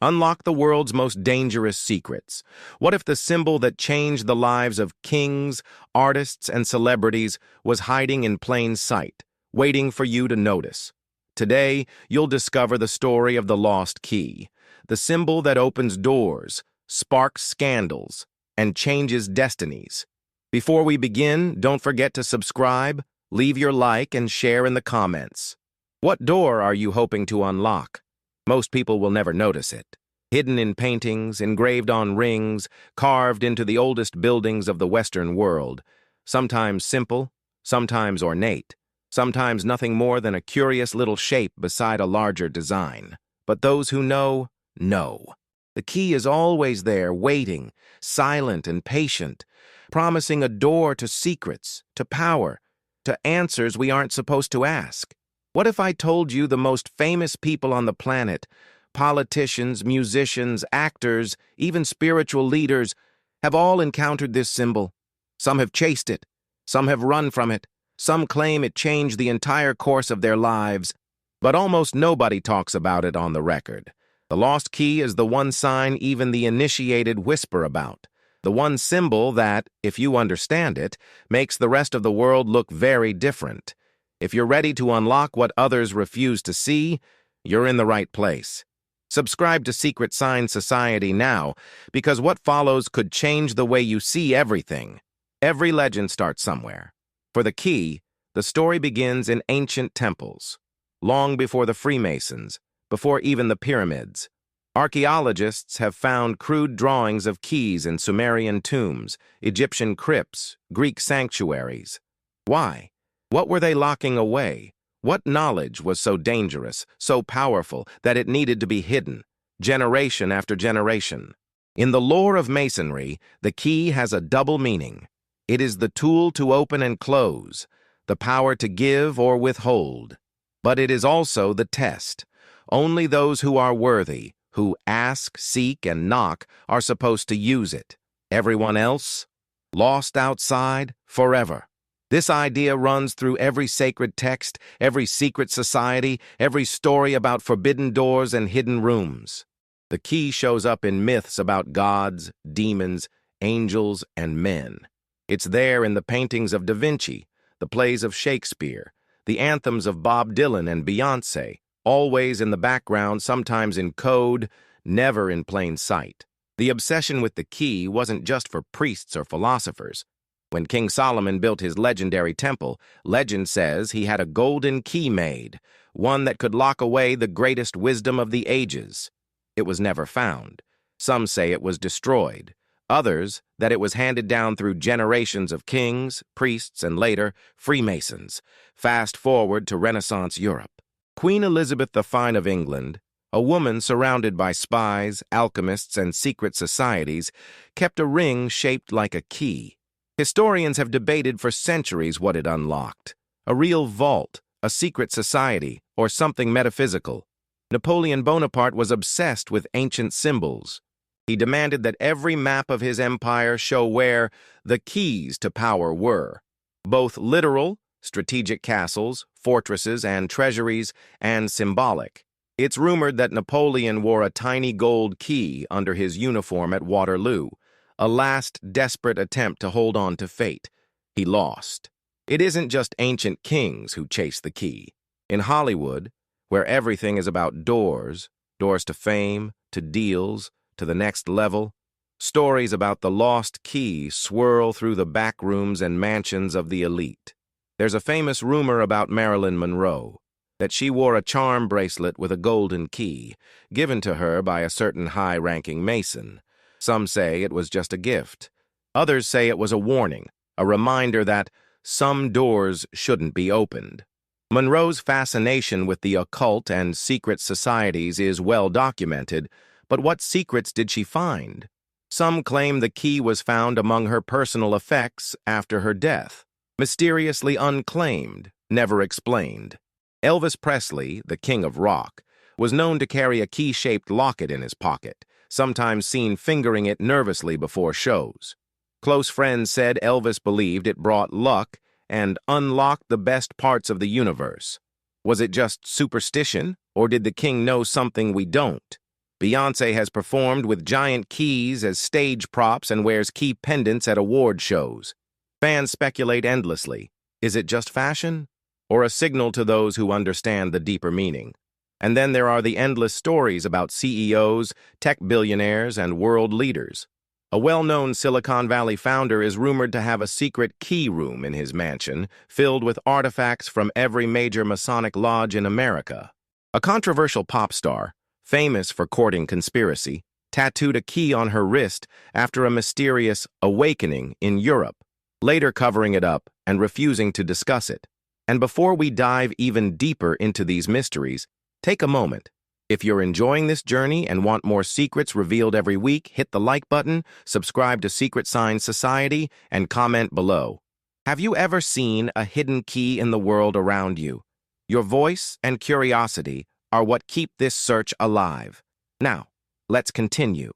Unlock the world's most dangerous secrets. What if the symbol that changed the lives of kings, artists, and celebrities was hiding in plain sight, waiting for you to notice? Today, you'll discover the story of the lost key, the symbol that opens doors, sparks scandals, and changes destinies. Before we begin, don't forget to subscribe, leave your like, and share in the comments. What door are you hoping to unlock? Most people will never notice it. Hidden in paintings, engraved on rings, carved into the oldest buildings of the Western world. Sometimes simple, sometimes ornate, sometimes nothing more than a curious little shape beside a larger design. But those who know, know. The key is always there, waiting, silent and patient, promising a door to secrets, to power, to answers we aren't supposed to ask. What if I told you the most famous people on the planet, politicians, musicians, actors, even spiritual leaders, have all encountered this symbol? Some have chased it, some have run from it, some claim it changed the entire course of their lives, but almost nobody talks about it on the record. The lost key is the one sign even the initiated whisper about, the one symbol that, if you understand it, makes the rest of the world look very different. If you're ready to unlock what others refuse to see, you're in the right place. Subscribe to Secret Sign Society now, because what follows could change the way you see everything. Every legend starts somewhere. For the key, the story begins in ancient temples, long before the Freemasons, before even the pyramids. Archaeologists have found crude drawings of keys in Sumerian tombs, Egyptian crypts, Greek sanctuaries. Why? What were they locking away? What knowledge was so dangerous, so powerful, that it needed to be hidden, generation after generation? In the lore of Masonry, the key has a double meaning. It is the tool to open and close, the power to give or withhold. But it is also the test. Only those who are worthy, who ask, seek, and knock, are supposed to use it. Everyone else, lost outside forever. This idea runs through every sacred text, every secret society, every story about forbidden doors and hidden rooms. The key shows up in myths about gods, demons, angels, and men. It's there in the paintings of Da Vinci, the plays of Shakespeare, the anthems of Bob Dylan and Beyoncé, always in the background, sometimes in code, never in plain sight. The obsession with the key wasn't just for priests or philosophers. When King Solomon built his legendary temple, legend says he had a golden key made, one that could lock away the greatest wisdom of the ages. It was never found. Some say it was destroyed. Others, that it was handed down through generations of kings, priests, and later, Freemasons. Fast forward to Renaissance Europe. Queen Elizabeth the Fine of England, a woman surrounded by spies, alchemists, and secret societies, kept a ring shaped like a key. Historians have debated for centuries what it unlocked. A real vault, a secret society, or something metaphysical. Napoleon Bonaparte was obsessed with ancient symbols. He demanded that every map of his empire show where the keys to power were, both literal, strategic castles, fortresses, and treasuries, and symbolic. It's rumored that Napoleon wore a tiny gold key under his uniform at Waterloo, a last desperate attempt to hold on to fate. He lost. It isn't just ancient kings who chase the key. In Hollywood, where everything is about doors, doors to fame, to deals, to the next level, stories about the lost key swirl through the back rooms and mansions of the elite. There's a famous rumor about Marilyn Monroe, that she wore a charm bracelet with a golden key, given to her by a certain high-ranking Mason. Some say it was just a gift. Others say it was a warning, a reminder that some doors shouldn't be opened. Monroe's fascination with the occult and secret societies is well documented, but what secrets did she find? Some claim the key was found among her personal effects after her death, mysteriously unclaimed, never explained. Elvis Presley, the king of rock, was known to carry a key-shaped locket in his pocket, sometimes seen fingering it nervously before shows. Close friends said Elvis believed it brought luck and unlocked the best parts of the universe. Was it just superstition, or did the king know something we don't? Beyoncé has performed with giant keys as stage props and wears key pendants at award shows. Fans speculate endlessly. Is it just fashion? Or a signal to those who understand the deeper meaning? And then there are the endless stories about CEOs, tech billionaires, and world leaders. A well-known Silicon Valley founder is rumored to have a secret key room in his mansion filled with artifacts from every major Masonic lodge in America. A controversial pop star, famous for courting conspiracy, tattooed a key on her wrist after a mysterious awakening in Europe, later covering it up and refusing to discuss it. And before we dive even deeper into these mysteries, take a moment. If you're enjoying this journey and want more secrets revealed every week, hit the like button, subscribe to Secret Sign Society, and comment below. Have you ever seen a hidden key in the world around you? Your voice and curiosity are what keep this search alive. Now, let's continue.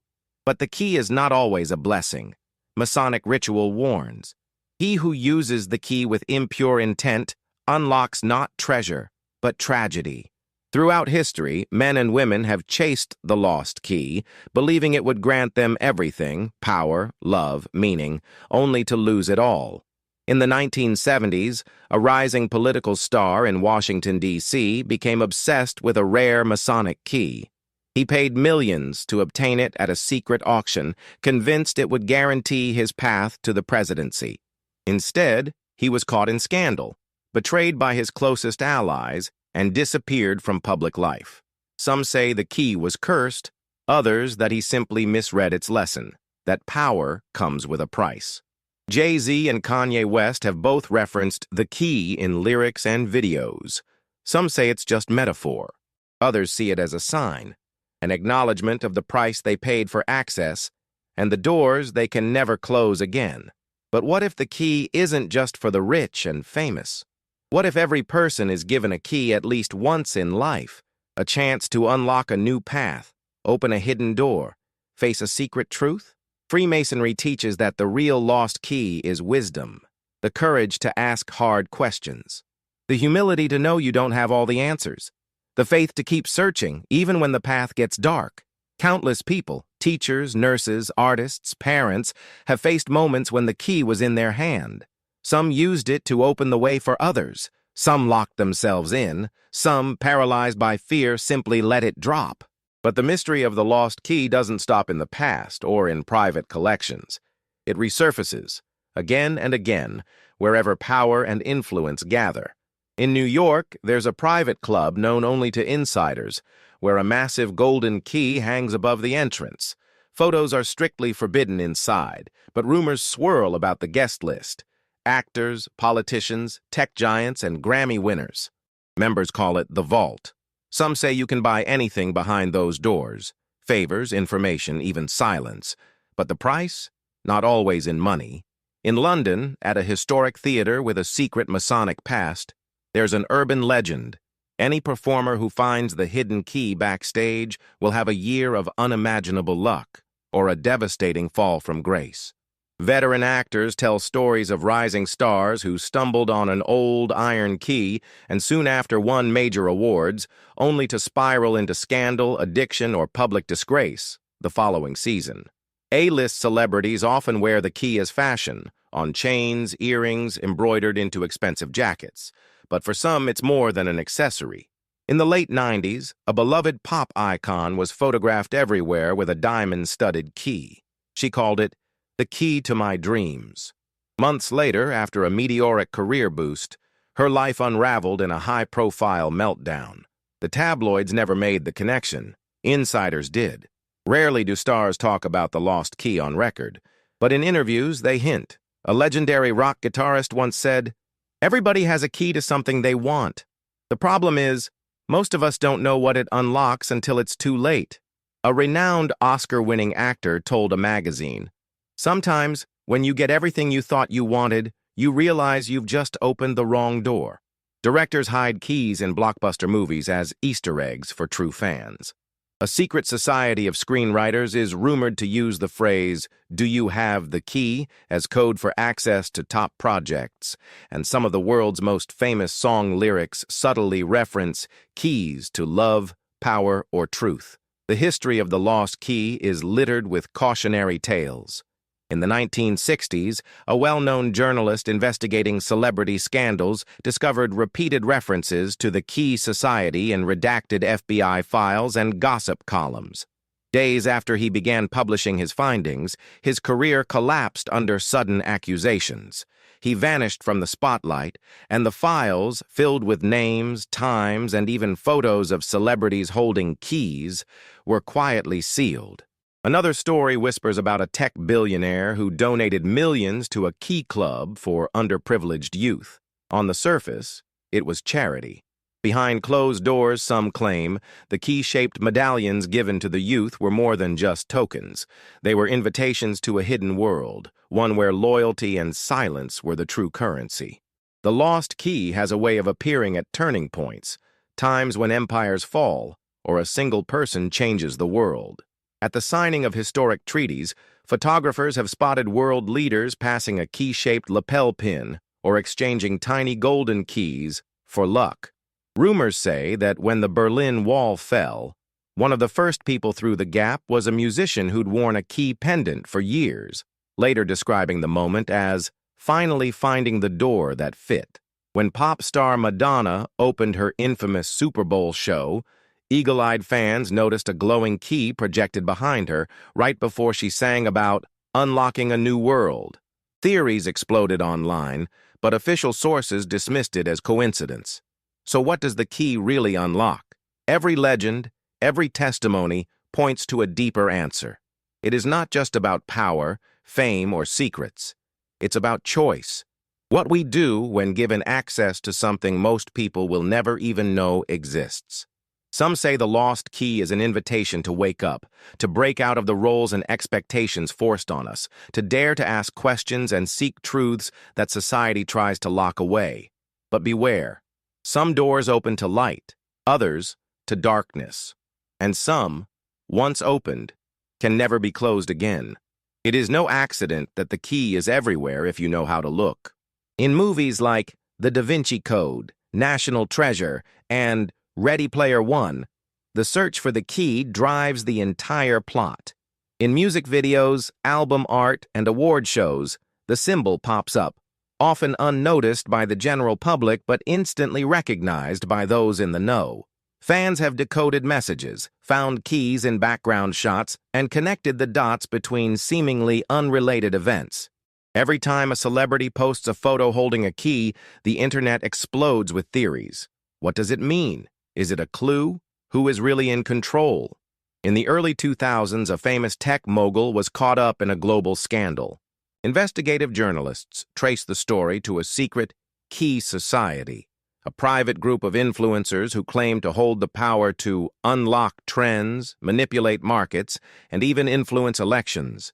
But the key is not always a blessing. Masonic ritual warns. He who uses the key with impure intent unlocks not treasure, but tragedy. Throughout history, men and women have chased the lost key, believing it would grant them everything, power, love, meaning, only to lose it all. In the 1970s, a rising political star in Washington, D.C., became obsessed with a rare Masonic key. He paid millions to obtain it at a secret auction, convinced it would guarantee his path to the presidency. Instead, he was caught in scandal, betrayed by his closest allies, and disappeared from public life. Some say the key was cursed, others that he simply misread its lesson, that power comes with a price. Jay-Z and Kanye West have both referenced the key in lyrics and videos. Some say it's just metaphor. Others see it as a sign, an acknowledgement of the price they paid for access and the doors they can never close again. But what if the key isn't just for the rich and famous? What if every person is given a key at least once in life, a chance to unlock a new path, open a hidden door, face a secret truth? Freemasonry teaches that the real lost key is wisdom, the courage to ask hard questions, the humility to know you don't have all the answers, the faith to keep searching even when the path gets dark. Countless people, teachers, nurses, artists, parents, have faced moments when the key was in their hand. Some used it to open the way for others. Some locked themselves in. Some, paralyzed by fear, simply let it drop. But the mystery of the lost key doesn't stop in the past or in private collections. It resurfaces, again and again, wherever power and influence gather. In New York, there's a private club known only to insiders, where a massive golden key hangs above the entrance. Photos are strictly forbidden inside, but rumors swirl about the guest list. Actors, politicians, tech giants, and Grammy winners. Members call it the Vault. Some say you can buy anything behind those doors. Favors, information, even silence. But the price? Not always in money. In London, at a historic theater with a secret Masonic past, there's an urban legend. Any performer who finds the hidden key backstage will have a year of unimaginable luck, or a devastating fall from grace. Veteran actors tell stories of rising stars who stumbled on an old iron key and soon after won major awards, only to spiral into scandal, addiction, or public disgrace the following season. A-list celebrities often wear the key as fashion, on chains, earrings, embroidered into expensive jackets. But for some, it's more than an accessory. In the late 90s, a beloved pop icon was photographed everywhere with a diamond-studded key. She called it the key to my dreams. Months later, after a meteoric career boost, her life unraveled in a high-profile meltdown. The tabloids never made the connection. Insiders did. Rarely do stars talk about the lost key on record, but in interviews they hint. A legendary rock guitarist once said, "Everybody has a key to something they want. The problem is, most of us don't know what it unlocks until it's too late." A renowned Oscar-winning actor told a magazine, "Sometimes, when you get everything you thought you wanted, you realize you've just opened the wrong door." Directors hide keys in blockbuster movies as Easter eggs for true fans. A secret society of screenwriters is rumored to use the phrase, "Do you have the key?" as code for access to top projects, and some of the world's most famous song lyrics subtly reference keys to love, power, or truth. The history of the lost key is littered with cautionary tales. In the 1960s, a well-known journalist investigating celebrity scandals discovered repeated references to the Key Society in redacted FBI files and gossip columns. Days after he began publishing his findings, his career collapsed under sudden accusations. He vanished from the spotlight, and the files, filled with names, times, and even photos of celebrities holding keys, were quietly sealed. Another story whispers about a tech billionaire who donated millions to a key club for underprivileged youth. On the surface, it was charity. Behind closed doors, some claim, the key-shaped medallions given to the youth were more than just tokens. They were invitations to a hidden world, one where loyalty and silence were the true currency. The lost key has a way of appearing at turning points, times when empires fall, or a single person changes the world. At the signing of historic treaties, photographers have spotted world leaders passing a key-shaped lapel pin or exchanging tiny golden keys for luck. Rumors say that when the Berlin Wall fell, one of the first people through the gap was a musician who'd worn a key pendant for years, later describing the moment as finally finding the door that fit. When pop star Madonna opened her infamous Super Bowl show, eagle-eyed fans noticed a glowing key projected behind her right before she sang about unlocking a new world. Theories exploded online, but official sources dismissed it as coincidence. So what does the key really unlock? Every legend, every testimony points to a deeper answer. It is not just about power, fame, or secrets. It's about choice. What we do when given access to something most people will never even know exists. Some say the lost key is an invitation to wake up, to break out of the roles and expectations forced on us, to dare to ask questions and seek truths that society tries to lock away. But beware. Some doors open to light, others to darkness, and some, once opened, can never be closed again. It is no accident that the key is everywhere if you know how to look. In movies like The Da Vinci Code, National Treasure, and Ready Player One, the search for the key drives the entire plot. In music videos, album art, and award shows, the symbol pops up, often unnoticed by the general public but instantly recognized by those in the know. Fans have decoded messages, found keys in background shots, and connected the dots between seemingly unrelated events. Every time a celebrity posts a photo holding a key, the internet explodes with theories. What does it mean? Is it a clue? Who is really in control? In the early 2000s, a famous tech mogul was caught up in a global scandal. Investigative journalists traced the story to a secret Key Society, a private group of influencers who claimed to hold the power to unlock trends, manipulate markets, and even influence elections.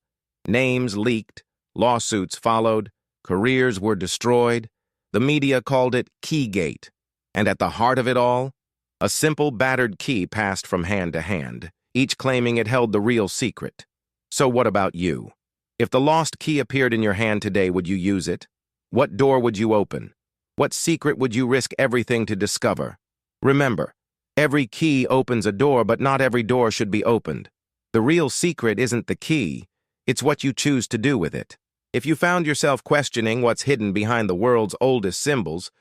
Names leaked, lawsuits followed, careers were destroyed. The media called it Keygate. And at the heart of it all, a simple battered key passed from hand to hand, each claiming it held the real secret. So what about you? If the lost key appeared in your hand today, would you use it? What door would you open? What secret would you risk everything to discover? Remember, every key opens a door, but not every door should be opened. The real secret isn't the key, it's what you choose to do with it. If you found yourself questioning what's hidden behind the world's oldest symbols,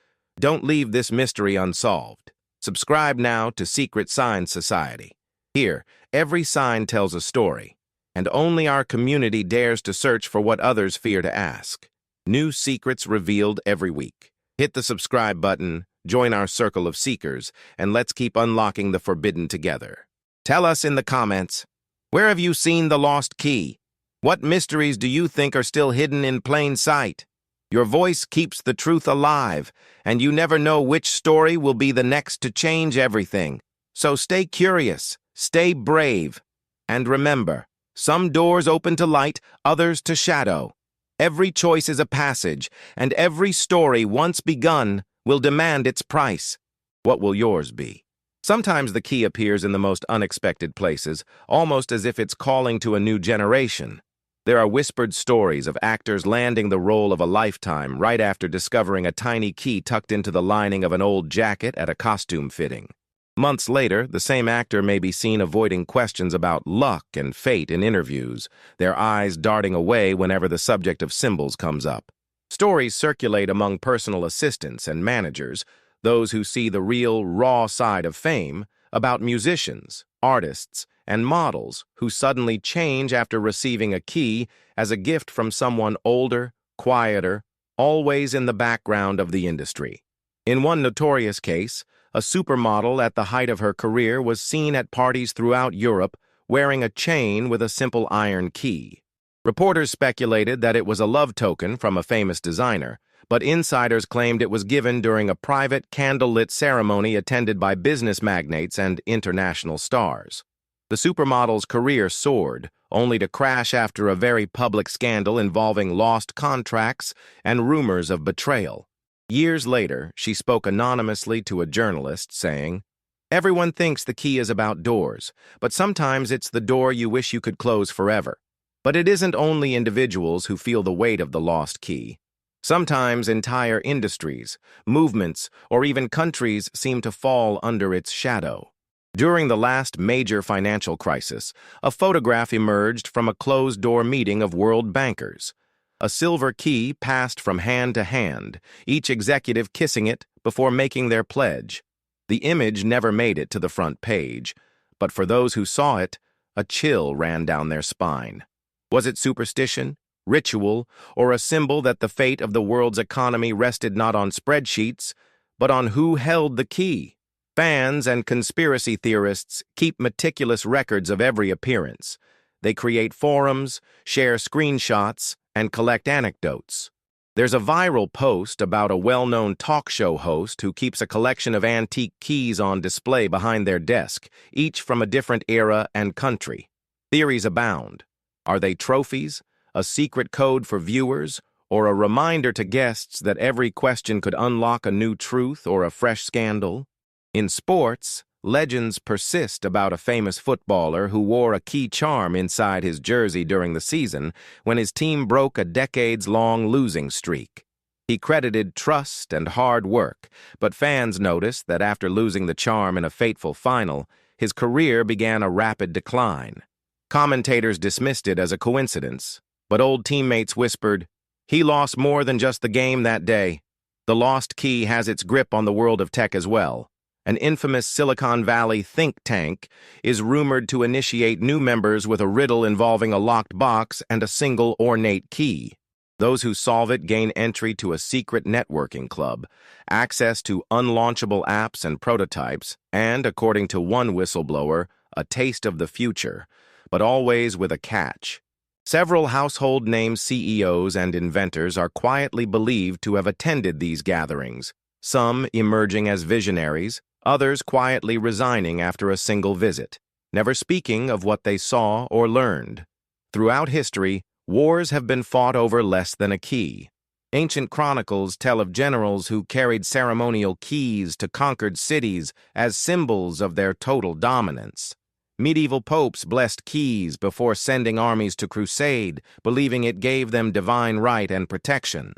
don't leave this mystery unsolved. Subscribe now to Secret Sign Society. Here, every sign tells a story, and only our community dares to search for what others fear to ask. New secrets revealed every week. Hit the subscribe button, join our circle of seekers, and let's keep unlocking the forbidden together. Tell us in the comments, where have you seen the lost key? What mysteries do you think are still hidden in plain sight? Your voice keeps the truth alive, and you never know which story will be the next to change everything. So stay curious, stay brave, and remember, some doors open to light, others to shadow. Every choice is a passage, and every story once begun will demand its price. What will yours be? Sometimes the key appears in the most unexpected places, almost as if it's calling to a new generation. There are whispered stories of actors landing the role of a lifetime right after discovering a tiny key tucked into the lining of an old jacket at a costume fitting. Months later, the same actor may be seen avoiding questions about luck and fate in interviews, their eyes darting away whenever the subject of symbols comes up. Stories circulate among personal assistants and managers, those who see the real, raw side of fame, about musicians, artists, and models who suddenly change after receiving a key as a gift from someone older, quieter, always in the background of the industry. In one notorious case, a supermodel at the height of her career was seen at parties throughout Europe wearing a chain with a simple iron key. Reporters speculated that it was a love token from a famous designer, but insiders claimed it was given during a private candlelit ceremony attended by business magnates and international stars. The supermodel's career soared, only to crash after a very public scandal involving lost contracts and rumors of betrayal. Years later, she spoke anonymously to a journalist, saying, "Everyone thinks the key is about doors, but sometimes it's the door you wish you could close forever. But it isn't only individuals who feel the weight of the lost key. Sometimes entire industries, movements, or even countries seem to fall under its shadow." During the last major financial crisis, a photograph emerged from a closed-door meeting of world bankers. A silver key passed from hand to hand, each executive kissing it before making their pledge. The image never made it to the front page, but for those who saw it, a chill ran down their spine. Was it superstition, ritual, or a symbol that the fate of the world's economy rested not on spreadsheets, but on who held the key? Fans and conspiracy theorists keep meticulous records of every appearance. They create forums, share screenshots, and collect anecdotes. There's a viral post about a well-known talk show host who keeps a collection of antique keys on display behind their desk, each from a different era and country. Theories abound. Are they trophies, a secret code for viewers, or a reminder to guests that every question could unlock a new truth or a fresh scandal? In sports, legends persist about a famous footballer who wore a key charm inside his jersey during the season when his team broke a decades-long losing streak. He credited trust and hard work, but fans noticed that after losing the charm in a fateful final, his career began a rapid decline. Commentators dismissed it as a coincidence, but old teammates whispered, "He lost more than just the game that day. The lost key has its grip on the world of tech as well." An infamous Silicon Valley think tank is rumored to initiate new members with a riddle involving a locked box and a single ornate key. Those who solve it gain entry to a secret networking club, access to unlaunchable apps and prototypes, and, according to one whistleblower, a taste of the future, but always with a catch. Several household name CEOs and inventors are quietly believed to have attended these gatherings, some emerging as visionaries, others quietly resigning after a single visit, never speaking of what they saw or learned. Throughout history, wars have been fought over less than a key. Ancient chronicles tell of generals who carried ceremonial keys to conquered cities as symbols of their total dominance. Medieval popes blessed keys before sending armies to crusade, believing it gave them divine right and protection.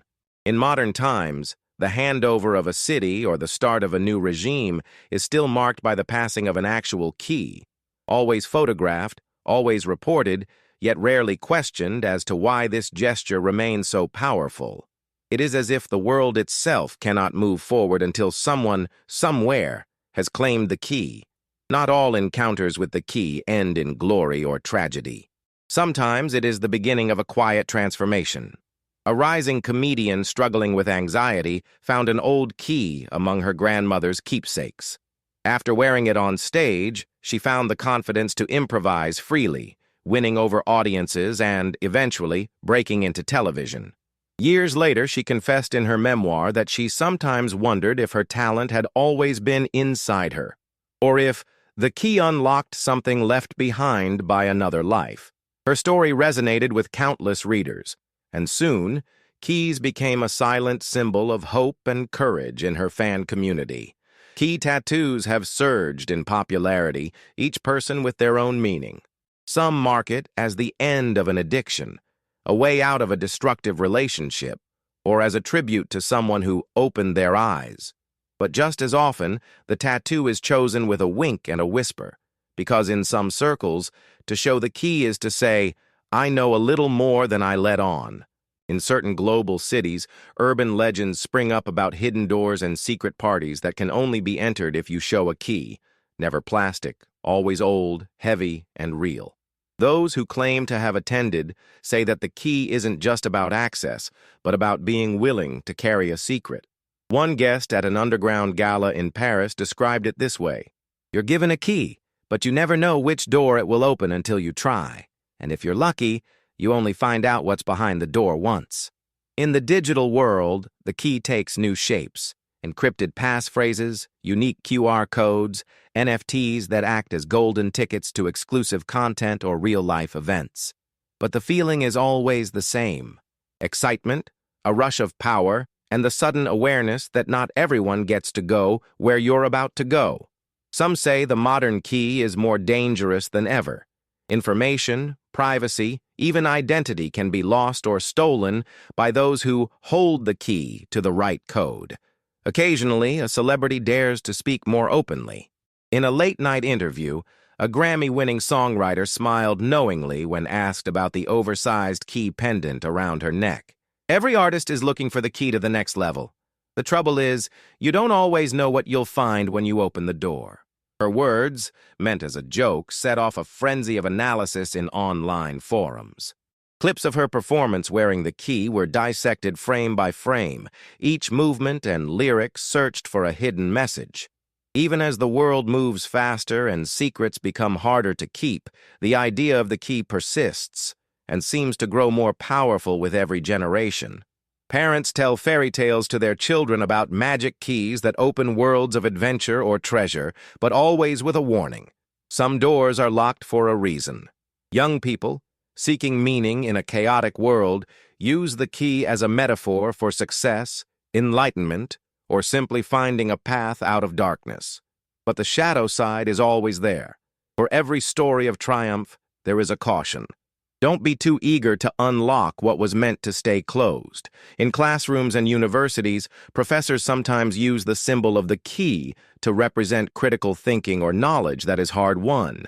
In modern times, the handover of a city or the start of a new regime is still marked by the passing of an actual key, always photographed, always reported, yet rarely questioned as to why this gesture remains so powerful. It is as if the world itself cannot move forward until someone, somewhere, has claimed the key. Not all encounters with the key end in glory or tragedy. Sometimes it is the beginning of a quiet transformation. A rising comedian struggling with anxiety found an old key among her grandmother's keepsakes. After wearing it on stage, she found the confidence to improvise freely, winning over audiences and, eventually, breaking into television. Years later, she confessed in her memoir that she sometimes wondered if her talent had always been inside her, or if the key unlocked something left behind by another life. Her story resonated with countless readers, and soon, keys became a silent symbol of hope and courage in her fan community. Key tattoos have surged in popularity, each person with their own meaning. Some mark it as the end of an addiction, a way out of a destructive relationship, or as a tribute to someone who opened their eyes. But just as often, the tattoo is chosen with a wink and a whisper, because in some circles, to show the key is to say, "I know a little more than I let on." In certain global cities, urban legends spring up about hidden doors and secret parties that can only be entered if you show a key, never plastic, always old, heavy, and real. Those who claim to have attended say that the key isn't just about access, but about being willing to carry a secret. One guest at an underground gala in Paris described it this way: "You're given a key, but you never know which door it will open until you try. And if you're lucky, you only find out what's behind the door once." In the digital world, the key takes new shapes: encrypted passphrases, unique QR codes, NFTs that act as golden tickets to exclusive content or real-life events. But the feeling is always the same: excitement, a rush of power, and the sudden awareness that not everyone gets to go where you're about to go. Some say the modern key is more dangerous than ever. Information, privacy, even identity can be lost or stolen by those who hold the key to the right code. Occasionally, a celebrity dares to speak more openly. In a late-night interview, a Grammy-winning songwriter smiled knowingly when asked about the oversized key pendant around her neck. "Every artist is looking for the key to the next level. The trouble is, you don't always know what you'll find when you open the door." Her words, meant as a joke, set off a frenzy of analysis in online forums. Clips of her performance wearing the key were dissected frame by frame, each movement and lyric searched for a hidden message. Even as the world moves faster and secrets become harder to keep, the idea of the key persists and seems to grow more powerful with every generation. Parents tell fairy tales to their children about magic keys that open worlds of adventure or treasure, but always with a warning: some doors are locked for a reason. Young people, seeking meaning in a chaotic world, use the key as a metaphor for success, enlightenment, or simply finding a path out of darkness. But the shadow side is always there. For every story of triumph, there is a caution. Don't be too eager to unlock what was meant to stay closed. In classrooms and universities, professors sometimes use the symbol of the key to represent critical thinking or knowledge that is hard-won.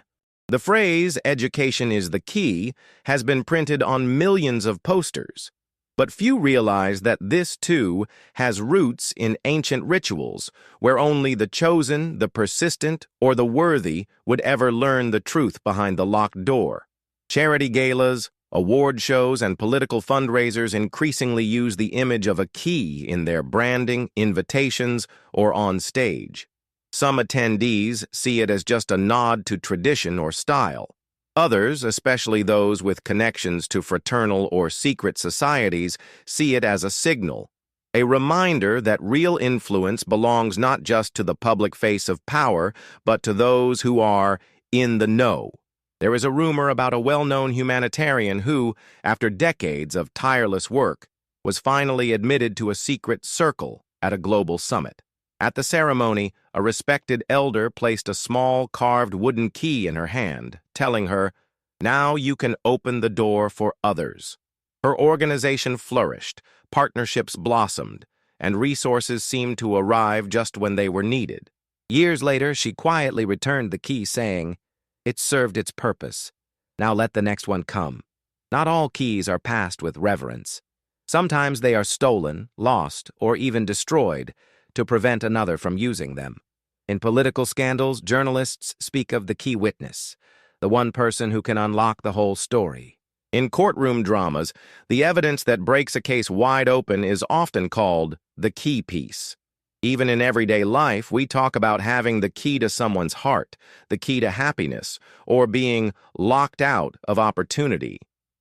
The phrase, "education is the key," has been printed on millions of posters. But few realize that this, too, has roots in ancient rituals, where only the chosen, the persistent, or the worthy would ever learn the truth behind the locked door. Charity galas, award shows, and political fundraisers increasingly use the image of a key in their branding, invitations, or on stage. Some attendees see it as just a nod to tradition or style. Others, especially those with connections to fraternal or secret societies, see it as a signal, a reminder that real influence belongs not just to the public face of power, but to those who are in the know. There is a rumor about a well-known humanitarian who, after decades of tireless work, was finally admitted to a secret circle at a global summit. At the ceremony, a respected elder placed a small carved wooden key in her hand, telling her, "Now you can open the door for others." Her organization flourished, partnerships blossomed, and resources seemed to arrive just when they were needed. Years later, she quietly returned the key, saying, "It served its purpose. Now let the next one come." Not all keys are passed with reverence. Sometimes they are stolen, lost, or even destroyed to prevent another from using them. In political scandals, journalists speak of the key witness, the one person who can unlock the whole story. In courtroom dramas, the evidence that breaks a case wide open is often called the key piece. Even in everyday life, we talk about having the key to someone's heart, the key to happiness, or being locked out of opportunity.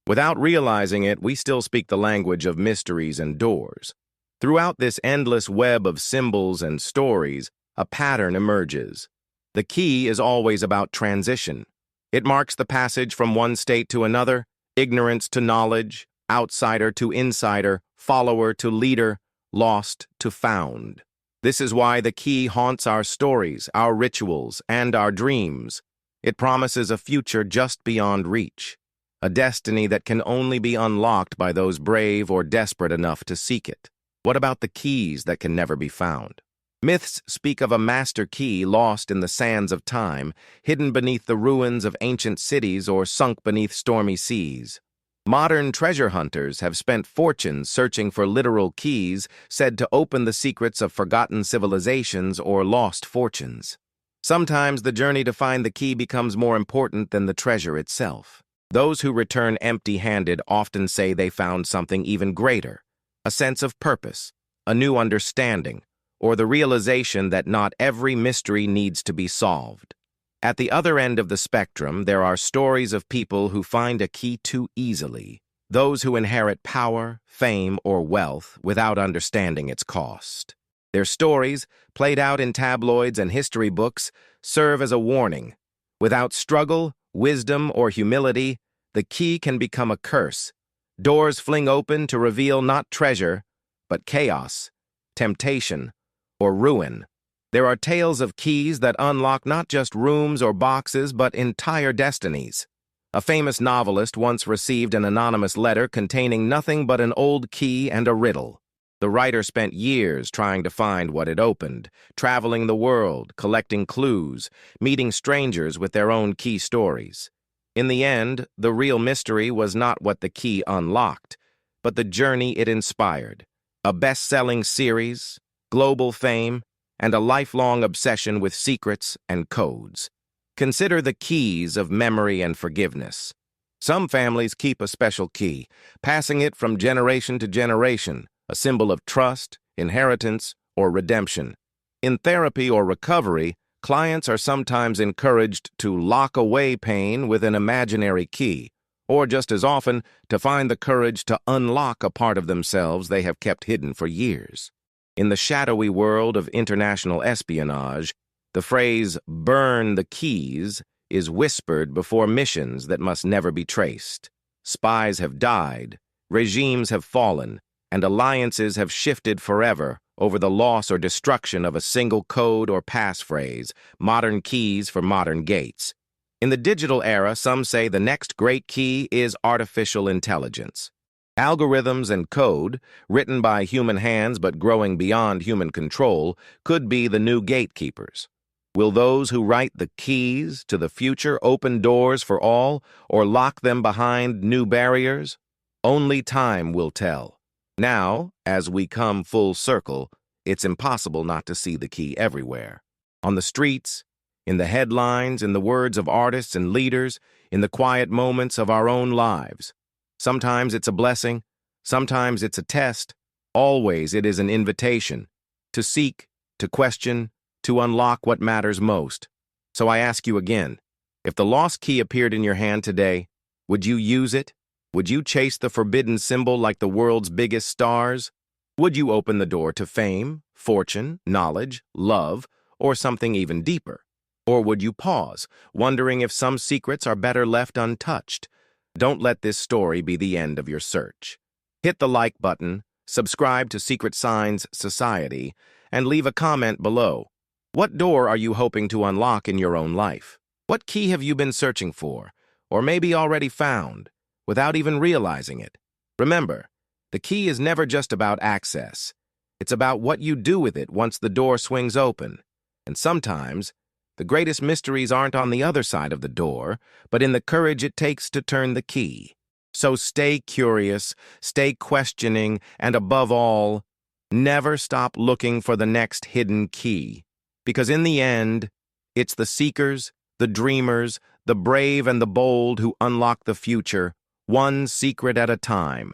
Without realizing it, we still speak the language of mysteries and doors. Throughout this endless web of symbols and stories, a pattern emerges. The key is always about transition. It marks the passage from one state to another, ignorance to knowledge, outsider to insider, follower to leader, lost to found. This is why the key haunts our stories, our rituals, and our dreams. It promises a future just beyond reach, a destiny that can only be unlocked by those brave or desperate enough to seek it. What about the keys that can never be found? Myths speak of a master key lost in the sands of time, hidden beneath the ruins of ancient cities or sunk beneath stormy seas. Modern treasure hunters have spent fortunes searching for literal keys said to open the secrets of forgotten civilizations or lost fortunes. Sometimes the journey to find the key becomes more important than the treasure itself. Those who return empty-handed often say they found something even greater, a sense of purpose, a new understanding, or the realization that not every mystery needs to be solved. At the other end of the spectrum, there are stories of people who find a key too easily, those who inherit power, fame, or wealth without understanding its cost. Their stories, played out in tabloids and history books, serve as a warning. Without struggle, wisdom, or humility, the key can become a curse. Doors fling open to reveal not treasure, but chaos, temptation, or ruin. There are tales of keys that unlock not just rooms or boxes, but entire destinies. A famous novelist once received an anonymous letter containing nothing but an old key and a riddle. The writer spent years trying to find what it opened, traveling the world, collecting clues, meeting strangers with their own key stories. In the end, the real mystery was not what the key unlocked, but the journey it inspired. A best-selling series, global fame, and a lifelong obsession with secrets and codes. Consider the keys of memory and forgiveness. Some families keep a special key, passing it from generation to generation, a symbol of trust, inheritance, or redemption. In therapy or recovery, clients are sometimes encouraged to lock away pain with an imaginary key, or just as often, to find the courage to unlock a part of themselves they have kept hidden for years. In the shadowy world of international espionage, the phrase, "burn the keys," is whispered before missions that must never be traced. Spies have died, regimes have fallen, and alliances have shifted forever over the loss or destruction of a single code or passphrase, modern keys for modern gates. In the digital era, some say the next great key is artificial intelligence. Algorithms and code, written by human hands but growing beyond human control, could be the new gatekeepers. Will those who write the keys to the future open doors for all, or lock them behind new barriers? Only time will tell. Now, as we come full circle, it's impossible not to see the key everywhere. On the streets, in the headlines, in the words of artists and leaders, in the quiet moments of our own lives. Sometimes it's a blessing, sometimes it's a test, always it is an invitation to seek, to question, to unlock what matters most. So I ask you again, if the lost key appeared in your hand today, would you use it? Would you chase the forbidden symbol like the world's biggest stars? Would you open the door to fame, fortune, knowledge, love, or something even deeper? Or would you pause, wondering if some secrets are better left untouched? Don't let this story be the end of your search. Hit the like button, subscribe to Secret Signs Society, and leave a comment below. What door are you hoping to unlock in your own life? What key have you been searching for, or maybe already found, without even realizing it? Remember, the key is never just about access. It's about what you do with it once the door swings open. And sometimes, the greatest mysteries aren't on the other side of the door, but in the courage it takes to turn the key. So stay curious, stay questioning, and above all, never stop looking for the next hidden key. Because in the end, it's the seekers, the dreamers, the brave and the bold who unlock the future, one secret at a time.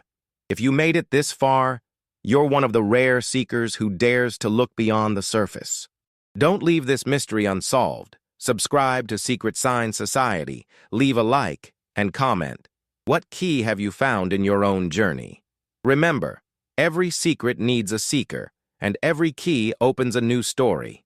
If you made it this far, you're one of the rare seekers who dares to look beyond the surface. Don't leave this mystery unsolved. Subscribe to Secret Signs Society, leave a like, and comment. What key have you found in your own journey? Remember, every secret needs a seeker, and every key opens a new story.